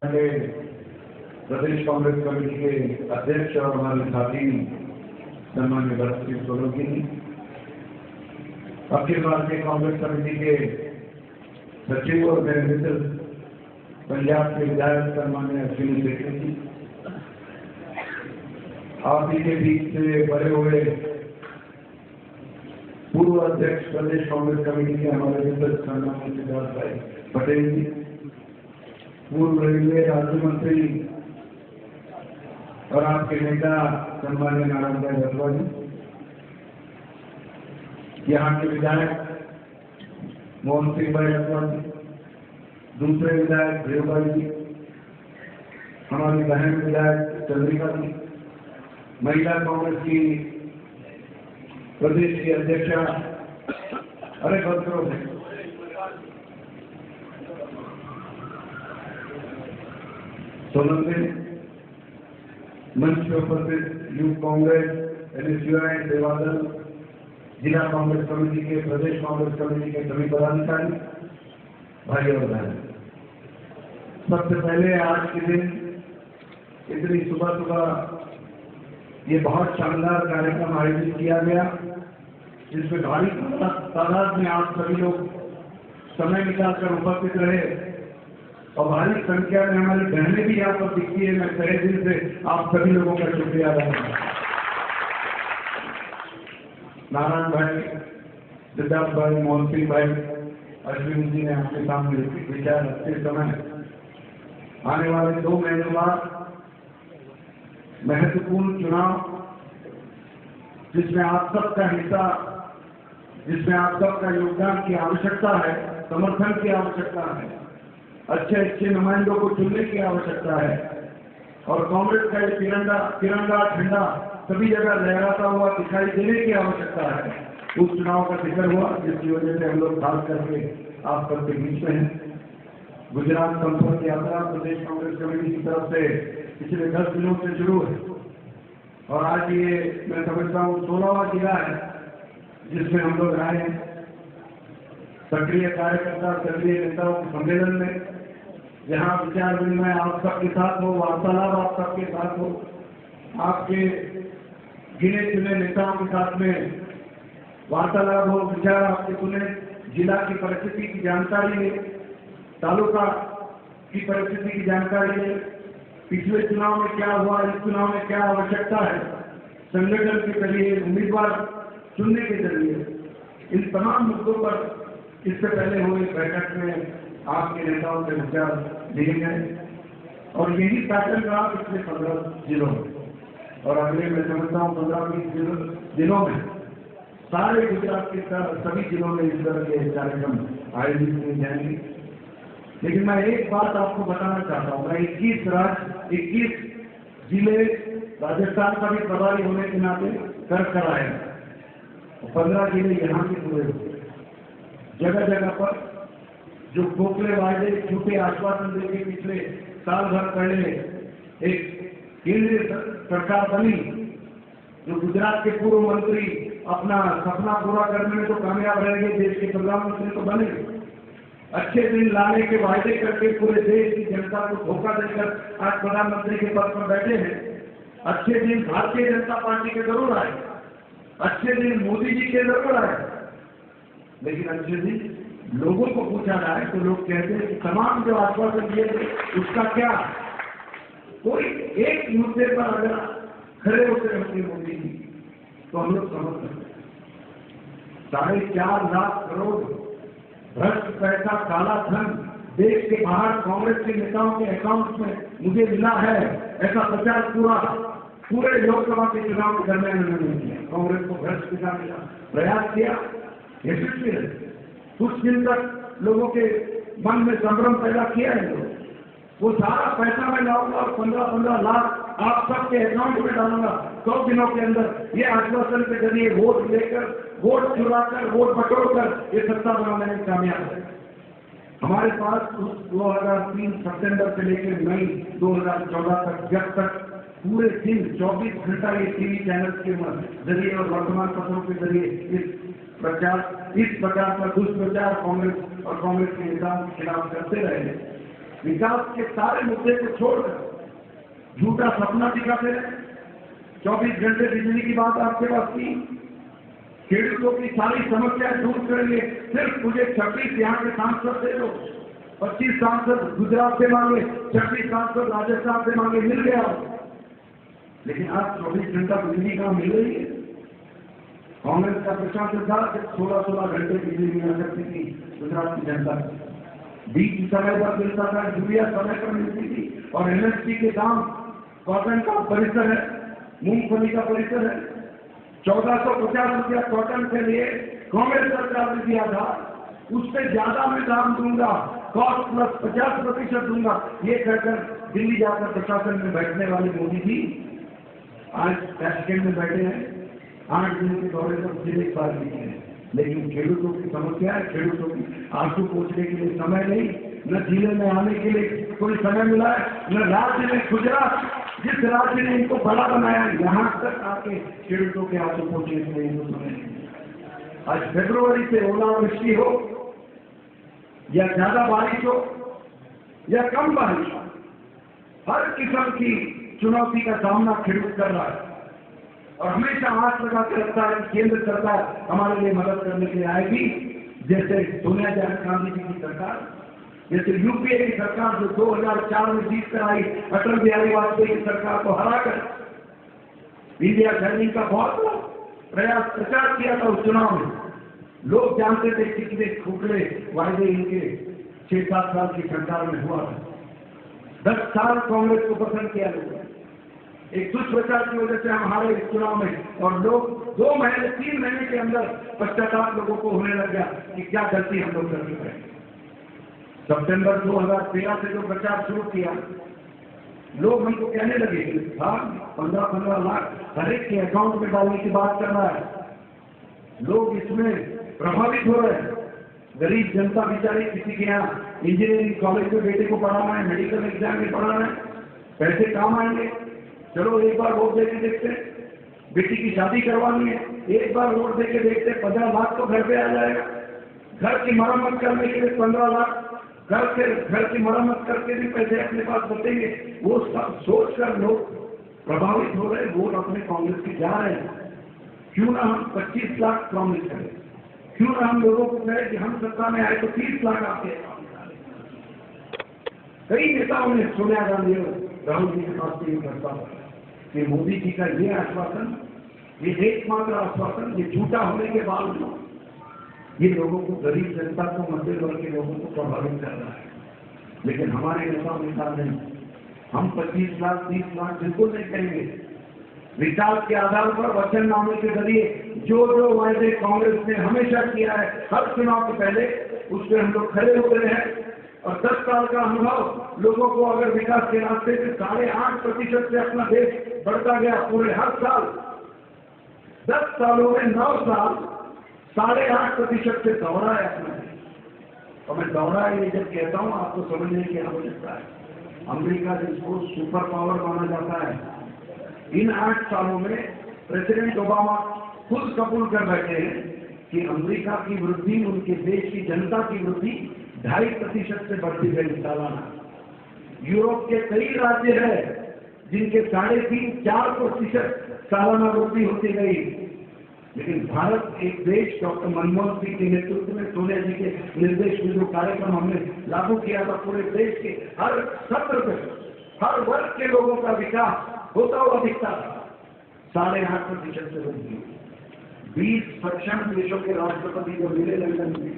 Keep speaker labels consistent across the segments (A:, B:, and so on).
A: प्रदेश Congress committee के अध्यक्ष और हमारे साथी सम्मान्य बरसी सोलंकी, अखिल भारतीय कांग्रेस कमेटी के सचिव और मेरे मित्र पंजाब के विधायक सम्मान्य अश्विनी शेखर जी, आप ही के बीच से बड़े हुए पूर्व अध्यक्ष प्रदेश कांग्रेस कमेटी के हमारे मित्र सम्मान्य सिद्धार्थ भाई पटेल जी, पूर्व रेलवे राज्य मंत्री और आपके नेता सम्मान्य नारायण भाई रतवा जी, यहाँ के विधायक मोहन सिंह भाई रतवा जी, दूसरे विधायक देवभाई जी, हमारी बहन विधायक चंद्रिका जी, महिला कांग्रेस की प्रदेश की अध्यक्षा अरे बंदरों में सोलंकी, मंच पर उपस्थित यूथ कांग्रेस एनएसयूआई देवादल जिला कांग्रेस कमेटी के प्रदेश कांग्रेस कमेटी के सभी पदाधिकारी भाई और बहन, सबसे पहले आज के दिन इतनी सुबह सुबह ये बहुत शानदार कार्यक्रम आयोजित किया गया, जिसमें भारी तादाद में आप सभी लोग समय निकालकर उपस्थित रहे और भारी संख्या में हमारी बहनें भी यहाँ पर दिखती है। मैं तहे दिल से आप सभी लोगों का शुक्रिया अदा करता हूँ। नारायण भाई, सिद्धार्थ भाई, मोहन सिंह भाई, अश्विन जी ने आपके सामने विचार रखते समय आने वाले 2 महीनों बाद महत्वपूर्ण चुनाव, जिसमें आप सबका हिस्सा, जिसमें आप सबका योगदान की आवश्यकता है, समर्थन की आवश्यकता है, अच्छे अच्छे नुमाइंदों को चुनने की आवश्यकता है और कांग्रेस का ये तिरंगा झंडा सभी जगह लहराता हुआ दिखाई देने की आवश्यकता है। उस चुनाव का जिक्र हुआ, जिसकी वजह से हम लोग खास करके आप सबके बीच में हैं। गुजरात संपर्क यात्रा प्रदेश कांग्रेस कमेटी की तरफ से पिछले 10 दिनों से शुरू है और आज ये मैं समझता हूँ 16वां जिला है जिसमें हम लोग आए हैं। सक्रिय कार्यकर्ता, सक्रिय नेताओं के सम्मेलन में जहाँ विचार विनिमय आप सबके साथ हो, वार्तालाप आप सबके साथ हो, आपके गिने चुने नेताओं के साथ में वार्तालाप हो, विचार आपके सुने, जिला की परिस्थिति की जानकारी ले, तालुका की परिस्थिति की जानकारी ले, पिछले चुनाव में क्या हुआ, इस चुनाव में क्या आवश्यकता है, संगठन के जरिए, उम्मीदवार चुनने के जरिए, इन तमाम मुद्दों पर इससे पहले हुई बैठक में आपके नेताओं के विचार दिए गए और यही पैटर्न रहा पिछले 15 दिनों में और अगले मैं समझता हूँ 15-20 दिनों में सारे गुजरात के सभी जिलों में इस तरह के कार्यक्रम आयोजित किए जाएंगे। लेकिन मैं एक बात आपको बताना चाहता हूँ, मैं 21 जिले राजस्थान का भी प्रभारी होने के नाते कर आए, 15 जिले यहाँ के पूरे हुए। जगह जगह पर जो खोखले वायदे, झूठे आश्वासन देके पिछले साल भर पहले एक केंद्रीय सरकार बनी, जो गुजरात के पूर्व मंत्री अपना सपना पूरा करने में तो कामयाब रह गए, देश के प्रधानमंत्री तो बने, अच्छे दिन लाने के वायदे करके पूरे देश की जनता को धोखा देकर आज प्रधानमंत्री के पद पर बैठे हैं। अच्छे दिन भारतीय जनता पार्टी के जरूर आए, अच्छे दिन मोदी जी के जरूर आए, लेकिन अच्छे दिन लोगों को पूछा जाए तो लोग कहते हैं कि तमाम जो आश्वासन दिए थे उसका क्या। कोई एक मुद्दे पर अगर खड़े होते रहते मोदी जी तो हम लोग समझ सकते। 4.5 लाख करोड़ भ्रष्ट पैसा, काला धन देश के बाहर कांग्रेस के नेताओं के अकाउंट में मुझे मिला है, ऐसा प्रचार पूरे लोकसभा के चुनाव के दरमियान उन्होंने किया। कांग्रेस को भ्रष्ट दिखाने का प्रयास किया, यशस्वी है। कुछ दिन तक लोगों के मन में संभ्रम पैदा किया है, वो सारा पैसा मैं लाऊंगा और 15-15 लाख आप सबके अकाउंट में डालूंगा 100 दिनों के अंदर, ये आश्वासन के जरिए वोट लेकर, वोट चुराकर, वोट बटोरकर ये सत्ता बनाने में कामयाब है। हमारे पास 2003 सितंबर से लेकर मई 2014 तक, जब तक पूरे दिन 24 घंटा ये टीवी चैनल के जरिए और वर्तमान पत्रों के जरिए इस प्रकार का दुष्प्रचार कांग्रेस और कांग्रेस के नेताओं के खिलाफ करते रहे, विकास के सारे मुद्दे को छोड़कर झूठा सपना दिखाते रहे। 24 घंटे बिजली की बात आपके पास की, खेडूतों की सारी समस्याएं दूर करेंगे, सिर्फ मुझे 26 यहाँ के सांसद दे दो। 25 सांसद गुजरात से मांगे, 26 सांसद राजस्थान से मांगे, मिल गया। लेकिन आज 24 घंटा बिजली कहाँ मिल रही है? कांग्रेस का प्रशासन था कि 16-16 घंटे बिजली मिला करती थी गुजरात की जनता। बीज समय पर मिलता था, यूरिया समय पर मिलती थी, और एमएसपी के दाम, कॉटन का परिसर है, मूंगफली का परिसर है, 1450 रुपया कॉटन के लिए कांग्रेस सरकार ने दिया था। उससे ज्यादा मैं दाम दूंगा, कॉस्ट प्लस 50% दूंगा, ये कहकर दिल्ली जाकर प्रशासन में बैठने वाले मोदी जी आज टैशकेट में बैठे हैं। 8 दिन के दौरे पर फिर एक बार नहीं है। लेकिन खेडूतों की समस्या है, खेडूतों की आंसू पोंछने के लिए समय नहीं, न जिले में आने के लिए कोई समय मिला है, न राज्य में गुजरात, जिस राज्य ने इनको बड़ा बनाया, यहाँ तक आके खेडूतों के आंसू पोंछने के लिए इनको समय नहीं। आज फरवरी से ओलावृष्टि हो या ज्यादा बारिश हो या कम बारिश हो, हर किस्म की चुनौती का सामना खेडूत कर रहा है, और हमेशा आस लगा के रखता है कि केंद्र सरकार हमारे लिए मदद करने के लिए आएगी। जैसे सोनिया गांधी जी की सरकार, जैसे यूपीए की सरकार जो 2004 में जीत कर आई, अटल बिहारी वाजपेयी की सरकार को हराकर इंडिया जर्नी का बहुत बड़ा प्रयास प्रचार किया था उस चुनाव में। लोग जानते थे कितने खोखले वायदे इनके 6-7 साल की सरकार में हुआ था। 10 साल कांग्रेस को पसंद किया लोगों ने, एक दुष्प्रचार की वजह से हम हारे इस चुनाव में, और लोग 2 महीने 3 महीने के अंदर पश्चाताप लोगों को होने लग गया कि क्या गलती हम लोग कर चुके हैं। सितंबर 2013 से जो प्रचार शुरू किया, लोग हमको कहने लगे कि 15-15 लाख हर एक के अकाउंट में डालने की बात कर रहा है। लोग इसमें प्रभावित हो रहे हैं। गरीब जनता बेचारी, किसी के यहाँ इंजीनियरिंग कॉलेज में बेटे को पढ़ाना है, मेडिकल एग्जाम में पढ़ाना है, पैसे काम आएंगे। चलो एक बार वोट देके देखते हैं, बेटी की शादी करवानी है, एक बार वोट देके देखते हैं, 15 लाख तो घर पे आ जाएगा। घर की मरम्मत करने के लिए 15 लाख, घर की मरम्मत करके भी पैसे अपने पास बचेंगे। वो सब सोचकर लोग प्रभावित हो रहे, वोट अपने कांग्रेस के जा रहे हैं। क्यों ना हम 25 लाख प्रॉमिस करें, क्यों ना हम लोगों को कहें कि हम सत्ता में आए तो 30 लाख आपके अकाउंट में डालें। कई नेताओं ने, सोनिया गांधी और राहुल जी के पास ये प्रस्ताव कि मोदी जी का ये आश्वासन, ये एकमात्र आश्वासन, ये झूठा होने के बावजूद ये लोगों को, गरीब जनता को, मध्य वर्ग के लोगों को प्रभावित कर रहा है। लेकिन हमारे नेताओं ने कहा नहीं, हम 25 लाख 30 लाख बिल्कुल नहीं करेंगे। विकास के आधार पर वचननामे के जरिए जो जो वायदे कांग्रेस ने हमेशा किया है, हर चुनाव के पहले उस पर हम लोग खड़े हो गए हैं। और 10 साल का अनुभव लोगों को, अगर विकास के रास्ते से 8.5% से अपना देश बढ़ता गया पूरे हर साल, 10 सालों में 9 साल 8.5% से दौड़ा है अपना देश। और मैं दौड़ा है ये जब कहता हूँ, आपको समझने की आवश्यकता है। अमेरिका जिसको सुपर पावर माना जाता है, इन 8 सालों में प्रेसिडेंट ओबामा खुद कबूल कर बैठे हैं कि अमेरिका की वृद्धि, उनके देश की जनता की वृद्धि 2.5% से बढ़ती गई सालाना। यूरोप के कई राज्य हैं जिनके 3.5-4% सालाना वृद्धि होती गई। लेकिन भारत एक देश, डॉक्टर मनमोहन सिंह के नेतृत्व में, सोनिया जी के निर्देश में जो कार्यक्रम हमने लागू किया था, पूरे देश के हर सत्र में हर वर्ग के लोगों का विकास होता हुआ दिखता था। 8.5% से वृद्धि। 20 सक्षम देशों के राष्ट्रपति जो मिले लंदन में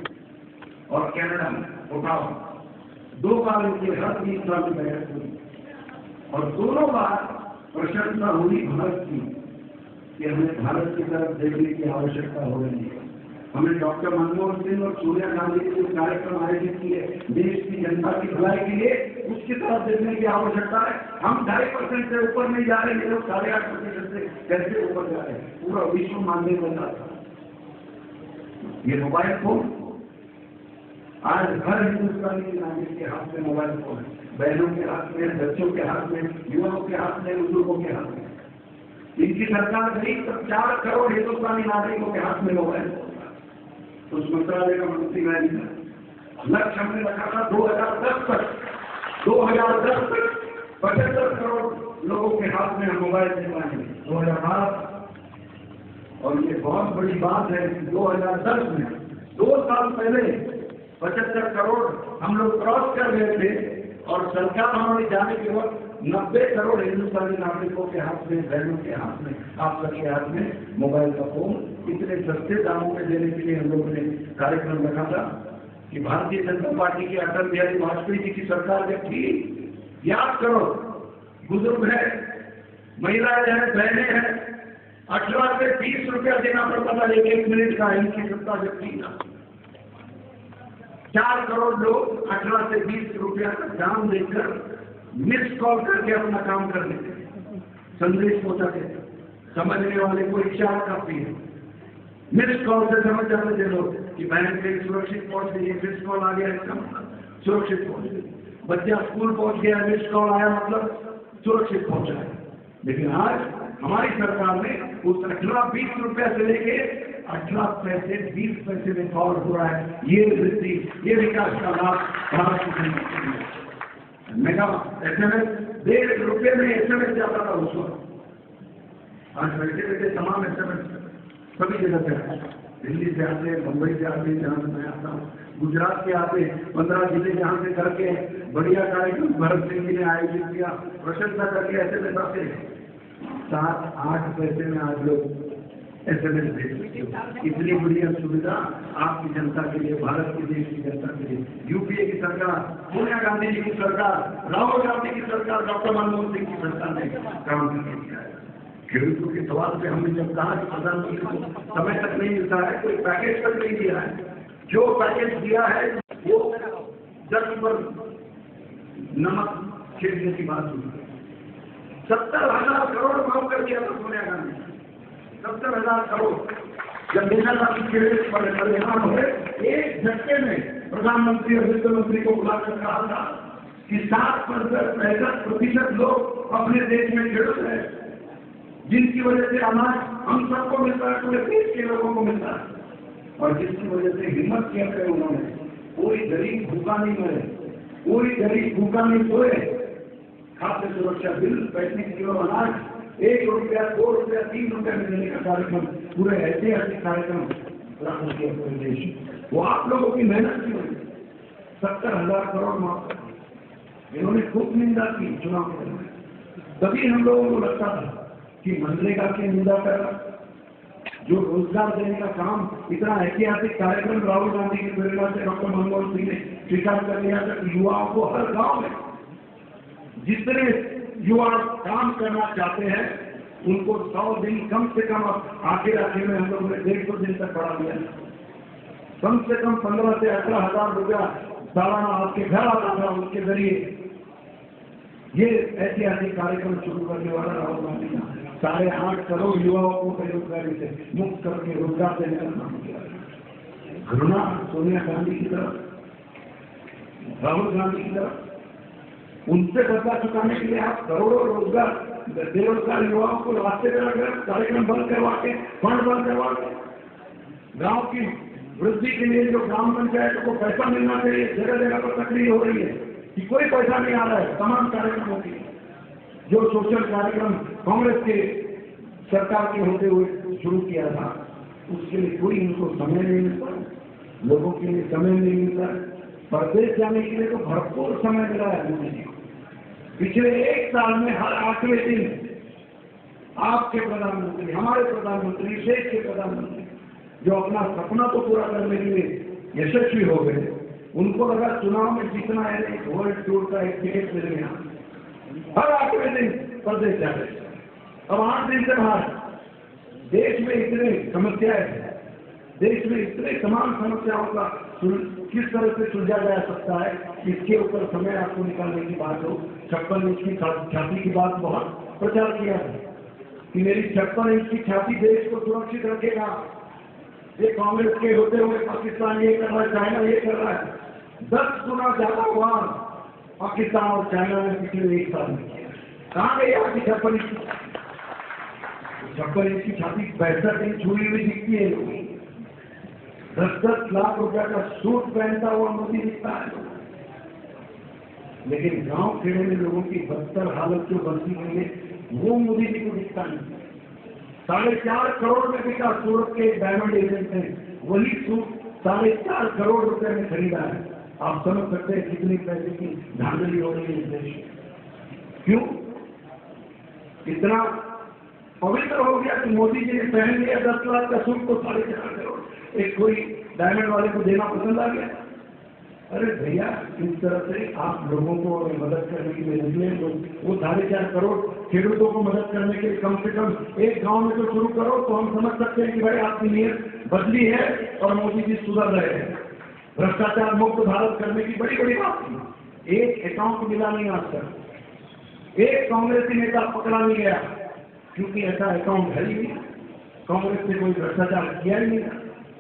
A: और कनाडा में, उठाओ 2 बार उनके हर 20 साल की बैठक हुई, और दोनों बार प्रशंसा हुई भारत की कि हमें भारत की तरफ देखने की आवश्यकता हो रही है। हमें डॉक्टर मनमोहन सिंह और सोनिया गांधी के जो कार्यक्रम आयोजित किए देश की जनता की भलाई के लिए, उसकी तरफ देखने की आवश्यकता है। हम 2.5% से ऊपर नहीं जा रहे, ये लोग 8.5% से कैसे ऊपर जा रहे हैं? पूरा विश्व मानने लगा था। ये मोबाइल फोन आज हर हिंदुस्तानी के नागरिक के हाथ में मोबाइल फोन है, बहनों के हाथ में, बच्चों के हाथ में, युवाओं के हाथ में, बुजुर्गों के हाथ में। इनकी सरकार गई तो 4 करोड़ हिंदुस्तानी नागरिकों के हाथ में मोबाइल फोन। उस मंत्रालय का मंत्री मैं नहीं था। लक्ष्य हमने रखा था 2010 तक 2010 तक 75 करोड़ लोगों के हाथ में मोबाइल दिलवाएंगे 2012। और ये बहुत बड़ी बात है कि 2010 में 2 साल पहले 75 करोड़ हम लोग क्रॉस कर गए थे और सरकार हमारे जाने के वक्त 90 करोड़ हिंदुस्तानी नागरिकों के हाथ में, बहनों के हाथ में, आप सबके हाथ में मोबाइल का फोन इतने सस्ते दामों में देने के लिए हम लोगों ने कार्यक्रम रखा था कि भारतीय जनता पार्टी की अटल बिहारी वाजपेयी जी की सरकार जब थी, याद करो, बुजुर्ग है, महिलाएं हैं, बहनें हैं, 18 से 20 रुपया देना पड़ता था एक मिनट का, इनकी सत्ता जब थी ना 4 करोड़ लोग 18 से 20 रुपया का दाम देकर मिस कॉल करके अपना काम कर लेते, संदेश पहुंचाते, समझने वाले को इशारा काफी है, मिस कॉल से समझ जाते थे लोग कि बहन कहीं सुरक्षित पहुंच गई, मिस कॉल आ गया इसका मतलब सुरक्षित पहुंच गई, बच्चा स्कूल पहुंच गया, मिस कॉल आया मतलब सुरक्षित पहुंचा है। लेकिन आज हमारी सरकार ने उस 18-20 रुपया से लेके 18 पैसे 20 पैसे में कॉल हो रहा है। ये वृद्धि, ये विकास का लाभ भारत को मेगा SMS 1.5 रुपये में SMS जाता था उस वक्त। आज बैठे बैठे तमाम SMS सभी जगह पे आते, दिल्ली से आते, मुंबई से आते, जहाँ से मैं आता हूँ, गुजरात के आते, 15 जिले जहाँ से करके बढ़िया कार्यक्रम भरत सिंह जी ने आयोजित किया, प्रशंसा करके SMS आते 7-8 पैसे में आज लोग SMS भेजते। इतनी बढ़िया सुविधा आपकी जनता के लिए, भारत की देश की जनता के लिए, यूपीए की सरकार, सोनिया गांधी जी की सरकार, राहुल गांधी की सरकार, डॉक्टर मनमोहन सिंह की सरकार ने काम करके किया है। खेडूतों के सवाल पे हमने जब कहा कि प्रधानमंत्री को समय तक नहीं मिलता है, कोई पैकेज तक नहीं दिया है, जो पैकेज दिया है वो जग पर नमक छिड़कने की बात हुई। 70,000 करोड़ माफ कर दिया था सोनिया गांधी, 70,000 करोड़। जब देखा था कि परिणाम हुए, एक झटके में प्रधानमंत्री और वित्त मंत्री को बुलाकर कहा था कि 65% लोग अपने देश में खेडूत हैं, जिनकी वजह से अनाज हम सबको मिलता है, पूरे देश के लोगों को मिलता है, और जिसकी वजह से हिम्मत किया करे उन्होंने, कोई गरीब भूखा नहीं मरे, कोई गरीब भूखा नहीं सोए। खाद्य सुरक्षा बिल, 35 किलो अनाज 1 रुपया, 2 रुपया, 3 रुपया में देने का कार्यक्रम, पूरे ऐतिहासिक कार्यक्रम लागू किया पूरे देश। वो आप लोगों की मेहनत की वजह, 70,000 करोड़ माफ, इन्होंने खूब निंदा की चुनाव के दौरान। तभी हम लोगों को लगता था कि मनरेगा की निंदा कर, जो रोजगार देने का काम, इतना ऐतिहासिक कार्यक्रम राहुल गांधी की प्रेरणा से डॉक्टर मनमोहन सिंह ने स्वीकार कर लिया था कि युवाओं को हर गांव में जितने युवा काम करना चाहते हैं उनको 100 दिन कम से कम, आखिर में हम लोगों ने 150 दिन तक बढ़ा दिया, कम से कम 15 से 18,000 रुपया सालाना आपके घर आता था। उसके जरिए ये ऐतिहासिक कार्यक्रम शुरू करने वाला राहुल गांधी ने 8.5 करोड़ युवाओं को बेरोजगारी से मुक्त करके रोजगार देने का काम किया। घृणा सोनिया गांधी की तरफ, राहुल गांधी की तरफ, उनसे बदला चुकाने के लिए आप करोड़ों रोजगार बेरोजगार युवाओं को रास्ते में लगाकर कार्यक्रम बंद करवा के, फंड बंद करवा के, गांव की वृद्धि के लिए जो ग्राम पंचायतों को पैसा मिलना चाहिए, जगह जगह पर तकलीफ हो रही है कि कोई पैसा नहीं आ रहा है। तमाम कार्यक्रमों की जो सोशल कार्यक्रम कांग्रेस के सरकार के होते हुए शुरू किया था, उसके लिए कोई उनको समय नहीं मिलता, लोगों के लिए समय नहीं मिलता। प्रदेश जाने के लिए तो भरपूर समय मिला है मोदी जी को। पिछले 1 साल में हर 8वें दिन आपके प्रधानमंत्री, हमारे प्रधानमंत्री, देश के प्रधानमंत्री जो अपना सपना तो पूरा करने के लिए यशस्वी हो गए, उनको लगा चुनाव में जीतना है, एक वर्ल्ड टूर का एक टिकट मिल गया, हर 8वें दिन प्रदेश जा रहे। अब 8 दिन से बाहर, देश में इतने समस्याएं हैं, देश में इतने तमाम समस्याओं का किस तरह से सुलझा जा सकता है, इसके ऊपर समय आपको निकालने की बात हो। 56 इंच की छाती की बात बहुत प्रचार किया है कि मेरी 56 इंच की छाती देश को सुरक्षित रखेगा। ये कांग्रेस के होते हुए पाकिस्तान ये कर रहा है, चाइना ये कर रहा है। 10 गुना ज्यादा वार पाकिस्तान और चाइना ने पिछले 1 साल में किया। कहाँ गई आपकी 56 इंच की छाती? 65 इंच हुई हुई दिखती है। 10-10 लाख रुपया का सूट पहनता हुआ मोदी दिखता है। लेकिन गांव खेड़े में लोगों की बदतर हालत जो बरती हुई है वो मोदी जी को दिखता नहीं। 4.5 करोड़ में बिका सूरत के डायमंड एजेंट ने वही सूट 4.5 करोड़ रुपए में खरीदा है। आप समझ सकते हैं कितने पैसे की धांधली हो रही है इस देश में। क्यों? इतना पवित्र हो गया कि मोदी जी ने पहन लिया 10 लाख का सूट तो 4.5 करोड़ एक कोई डायमंड वाले को देना पसंद आ गया। अरे भैया, इस तरह से आप लोगों को मदद करने के लिए निकले तो वो 4.5 करोड़ खेडूतों को मदद करने के लिए कम से कम एक गांव में तो शुरू करो, तो हम समझ सकते हैं कि भाई आपकी नीयत बदली है और मोदी जी सुधर रहे हैं। भ्रष्टाचार मुक्त भारत करने की बड़ी बड़ी बात थी। एक अकाउंट मिला नहीं आज तक, एक कांग्रेसी नेता पकड़ा नहीं गया, क्योंकि ऐसा अकाउंट है ही नहीं। कांग्रेस ने कोई भ्रष्टाचार किया ही नहीं,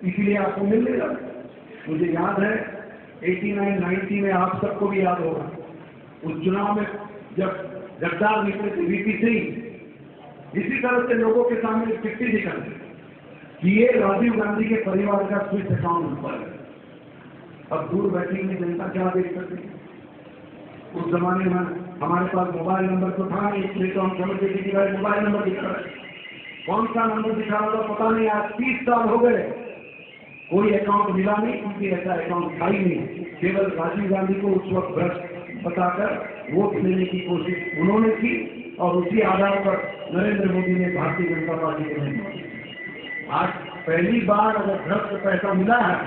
A: इसीलिए आपको मिल नहीं रहा। मुझे याद है 89-90 में, आप सबको भी याद होगा, उस चुनाव में जब गद्दार निकले थे वीपी सिंह, इसी तरह से लोगों के सामने चिट्ठी निकल कि ये राजीव गांधी के परिवार का स्विस अकाउंट नंबर है। अब दूर बैठी हुई जनता क्या देख सकती है? उस जमाने में हमारे पास मोबाइल नंबर तो था नहीं, इसलिए तो हम समझते थे कि भाई मोबाइल नंबर दिखा रहा है। कौन सा नंबर दिखा रहा था पता नहीं। आज 30 साल हो गए, कोई अकाउंट मिला नहीं, क्योंकि ऐसा अकाउंट था ही नहीं। केवल राजीव गांधी को उस वक्त भ्रष्ट बताकर वोट लेने की कोशिश उन्होंने की और उसी आधार पर नरेंद्र मोदी ने भारतीय जनता पार्टी को नहीं। आज पहली बार अगर भ्रष्ट पैसा मिला है,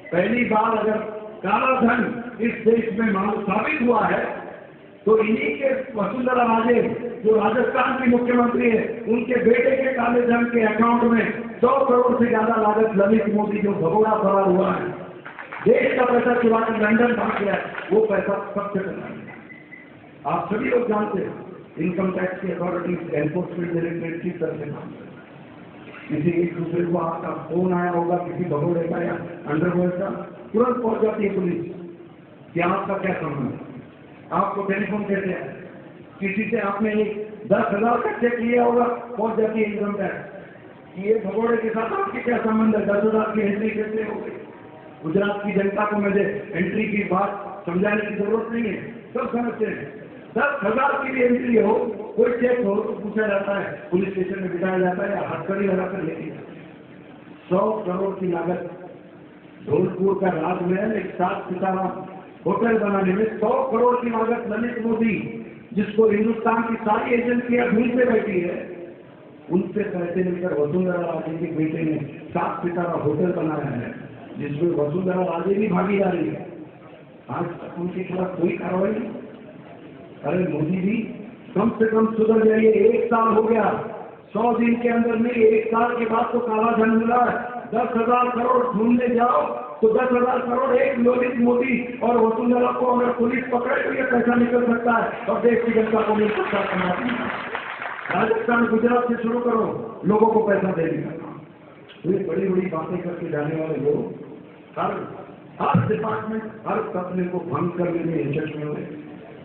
A: पहली बार अगर काला धन इस देश में मालूम साबित हुआ है, तो इन्हीं के वसुंधरा राजे जो राजस्थान की मुख्यमंत्री है, उनके बेटे के काले धन के अकाउंट में 100 करोड़ से ज्यादा लागत ललित मोदी जो भगोड़ा भरा हुआ है, देश का पैसा चुराकर लंदन भाग गया, वो पैसा सबसे पैसा। आप सभी लोग जानते हैं इनकम टैक्स की अथॉरिटीज, एनफोर्समेंट डायरेक्टरेट किस तरह से काम करते हैं। किसी एक दूसरे को आपका फोन आया होगा किसी भगोड़े का या अंडरवर्ल्ड का, तुरंत पहुंच जाती है पुलिस कि आपका क्या संबंध है, आपको टेलीफोन कहते हैं। किसी से आपने 10,000 का चेक लिया होगा, पहुंच जाती है इनकम टैक्स कि ये भगोड़े के साथ आपके क्या संबंध है, 10,000 की एंट्री कैसे हो गई। गुजरात की जनता को मुझे एंट्री की बात समझाने की जरूरत नहीं है, सब समझते हैं। 10,000 की भी एंट्री हो, कोई चेक हो तो पूछा जाता है, पुलिस स्टेशन में बिठाया जाता है या हथकड़ी लगाकर लेके जाता है। 100 करोड़ की लागत धौलपुर का राजमहल एक 7 सितारा होटल बनाने में 100 करोड़ की लागत ललित मोदी, जिसको हिंदुस्तान की सारी एजेंसियां ढूंढते बैठी है, उनसे पैसे लेकर वसुंधरा राजे के बेटे ने 7 सितारा होटल बनाया है, जिसमें वसुंधरा राजे भी भागीदारी है। आज तक उनके खिलाफ कोई कार्रवाई नहीं। अरे मोदी जी, कम से कम सुधर जाइए। 1 साल हो गया, 100 दिन के अंदर नहीं, 1 साल के बाद तो काला धन मिला है। 10,000 करोड़ ढूंढने जाओ तो 10,000 करोड़ एक ललित मोदी और वसुंधरा को अगर पुलिस पकड़े तो ये पैसा निकल सकता है और देश की जनता को मिल सकता है। राजस्थान गुजरात से शुरू करो लोगों को पैसा देने का काम। तो ये बड़ी बड़ी बातें करके जाने वाले लोग हर डिपार्टमेंट, हर तत्व को भंग करने में यशस्वी हुए।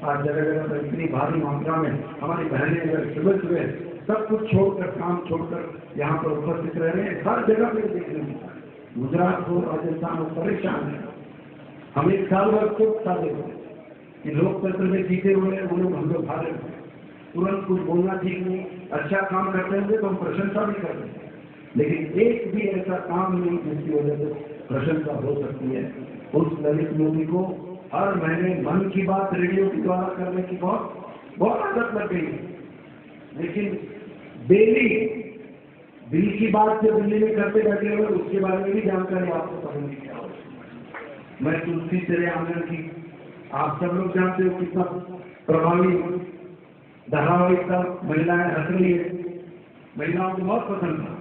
A: आज जगह जगह पर इतनी भारी मात्रा में हमारी बहनें अगर सुबह सुबह सब कुछ छोड़कर, काम छोड़कर यहाँ पर उपस्थित रह रहे हैं, हर जगह पे देखने मिलता है। गुजरात हो, राजस्थान हो, परेशान है। हम 1 साल भर खुद साधे हुए कि लोकतंत्र में जीते हुए वो लोग हम लोग हारे हुए। तुरंत कुछ बोलना ठीक नहीं, अच्छा काम करते हुए तो हम प्रशंसा भी करते हैं, लेकिन एक भी ऐसा काम नहीं जिसकी वजह से प्रशंसा हो सकती है। उस ललित मोदी को हर महीने मन की बात रेडियो के द्वारा करने की बहुत आदत लग गई है, लेकिन डेली दिल की बात जो दिल्ली में करते बैठे हुए उसके बारे में भी जानकारी आपको पढ़ने की आवश्यकता। मैं तुलसी तेरे आंगन की, आप सब लोग जानते हो कितना प्रभावी धारावाहिक था, महिलाएं हंस रही है, महिलाओं को बहुत पसंद था,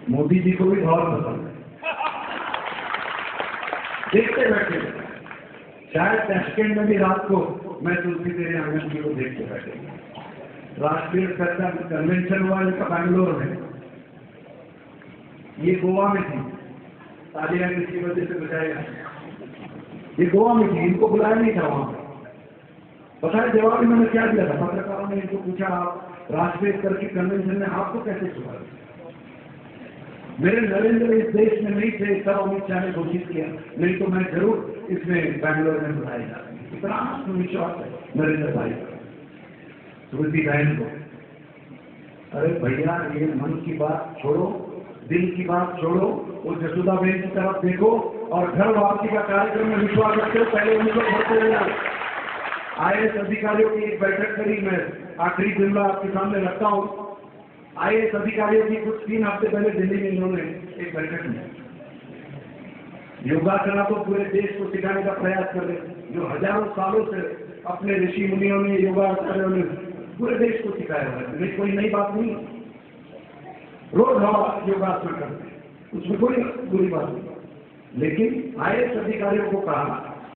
A: मोदी जी को भी बहुत पसंद है। देखते बैठे, शायद टैशकेंड में भी रात को मैं तुलसी तेरे आंगन की को देखते बैठे। राष्ट्रीय चर्चा कन्वेंशन हुआ इनका बैंगलोर में, ये गोवा में थी, तालियां किसी वजह से बजाया, ये गोवा में थी, इनको बुलाया नहीं था वहां पर। पता है जवाब इन्होंने क्या दिया था? पत्रकारों ने इनको पूछा, आप राष्ट्रीय स्तर की कन्वेंशन में आपको कैसे छुपा? मेरे नरेंद्र इस देश में नहीं थे तब अमित शाह ने घोषित किया, नहीं तो मैं जरूर इसमें बैंगलोर में बुलाया जाता। इतना आत्मविश्वास है नरेंद्र भाई का, श्रुति बहन को। अरे भैया, ये मन की बात छोड़ो, दिल की बात छोड़ो, वो जसोदा बहन की तरफ देखो और घर वापसी का कार्यक्रम में विश्वास रखते हो, पहले उनको भरते रहना। IAS अधिकारियों की एक बैठक करी, मैं आखिरी जुमला आपके सामने रखता हूँ। IAS अधिकारियों की कुछ 3 हफ्ते पहले दिल्ली में इन्होंने एक बैठक में योगासना को पूरे देश को सिखाने का प्रयास कर रहे, जो हजारों सालों से अपने ऋषि मुनियों ने, योगाचार्यों ने पूरे देश को सिखाया है। कोई नई बात नहीं, रोज हम योगासन करते हैं, उसमें कोई बुरी बात नहीं। लेकिन IAS अधिकारियों को कहा